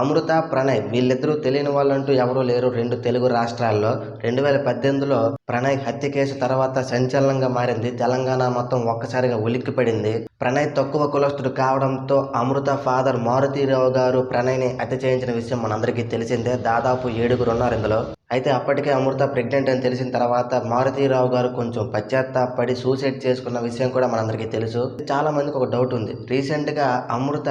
అమృత, ప్రణయ్ వీళ్ళిద్దరూ తెలియని వాళ్ళంటూ ఎవరూ లేరు రెండు తెలుగు రాష్ట్రాల్లో. 2018లో ప్రణయ్ హత్య కేసు తర్వాత సంచలనంగా మారింది. తెలంగాణ మొత్తం ఒక్కసారిగా ఉలిక్కిపడింది. ప్రణయ్ తక్కువ కులస్తుడు కావడంతో అమృత ఫాదర్ మారుతీరావు గారు ప్రణయ్ని హత్య చేయించిన విషయం మనందరికీ తెలిసిందే. దాదాపు 7గురు ఉన్నారు ఇందులో. అయితే అప్పటికే అమృత ప్రెగ్నెంట్ అని తెలిసిన తర్వాత మారుతీరావు గారు కొంచెం పశ్చాత్తాపడి సూసైడ్ చేసుకున్న విషయం కూడా మనందరికీ తెలుసు. చాలా మందికి ఒక డౌట్ ఉంది. రీసెంట్గా అమృత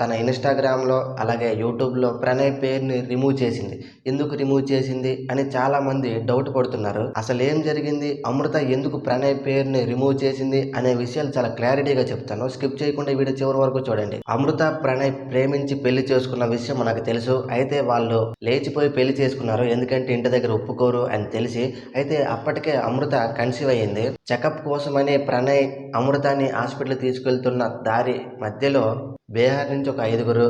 తన ఇన్స్టాగ్రామ్లో అలాగే యూట్యూబ్లో ప్రణయ్ పేరుని రిమూవ్ చేసింది. ఎందుకు రిమూవ్ చేసింది అని చాలా మంది డౌట్ పడుతున్నారు. అసలు ఏం జరిగింది, అమృత ఎందుకు ప్రణయ్ పేరుని రిమూవ్ చేసింది అనే విషయాలు చాలా క్లారిటీగా చెప్తాను. స్కిప్ చేయకుండా ఈ వీడియో చివరి వరకు చూడండి. అమృత, ప్రణయ్ ప్రేమించి పెళ్లి చేసుకున్న విషయం మనకు తెలుసు. అయితే వాళ్ళు లేచిపోయి పెళ్లి చేసుకున్నారు. ఎందుకంటే ఇంటి దగ్గర ఒప్పుకోరు అని తెలిసి. అయితే అప్పటికే అమృత కన్సీవ్ అయ్యింది. చెకప్ కోసమని ప్రణయ్ అమృతాన్ని హాస్పిటల్ తీసుకెళ్తున్న దారి మధ్యలో బీహార్ నుంచి ఒక 5గురు,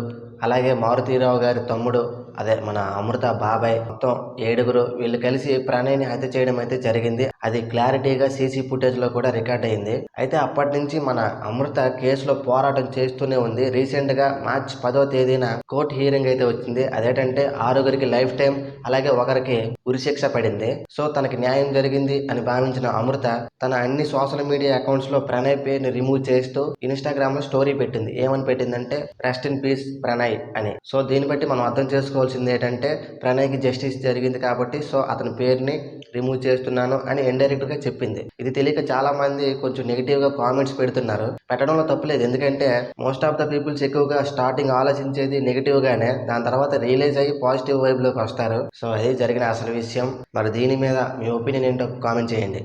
అలాగే మారుతీరావు గారి తమ్ముడు, అదే మన అమృత బాబాయ్, మొత్తం 7గురు వీళ్ళు కలిసి ప్రణయ్ని హత్య చేయడం అయితే జరిగింది. అది క్లారిటీగా సీసీ ఫుటేజ్ లో కూడా రికార్డ్ అయింది. అయితే అప్పటి నుంచి మన అమృత కేసులో పోరాటం చేస్తూనే ఉంది. రీసెంట్ గా మార్చి 10వ తేదీన కోర్టు హీరింగ్ అయితే వచ్చింది. అదేంటంటే 6గురికి లైఫ్ టైం, అలాగే ఒకరికి ఉరిశిక్ష పడింది. సో తనకి న్యాయం జరిగింది అని భావించిన అమృత తన అన్ని సోషల్ మీడియా అకౌంట్స్ లో ప్రణయ్ పేరుని రిమూవ్ చేస్తూ ఇన్స్టాగ్రామ్ లో స్టోరీ పెట్టింది. ఏమని పెట్టిందంటే రెస్ట్ ఇన్ పీస్ ప్రణయ్ అని. సో దీన్ని బట్టి మనం అర్థం చేసుకోవాల్సింది ఏంటంటే ప్రణయ్కి జస్టిస్ జరిగింది కాబట్టి సో అతని పేరుని రిమూవ్ చేస్తున్నాను అని ఇండైరెక్ట్ గా చెప్పింది. ఇది తెలియక చాలా మంది కొంచెం నెగిటివ్ గా కామెంట్స్ పెడుతున్నారు. పెట్టడంలో తప్పులేదు. ఎందుకంటే మోస్ట్ ఆఫ్ ద పీపుల్స్ ఎక్కువగా స్టార్టింగ్ ఆలోచించేది నెగిటివ్ గానే, దాని తర్వాత రియలైజ్ అయ్యి పాజిటివ్ వైబ్ లోకి వస్తారు. సో అది జరిగిన అసలు విషయం. మరి దీని మీద మీ ఒపీనియన్ ఏంటో కామెంట్ చేయండి.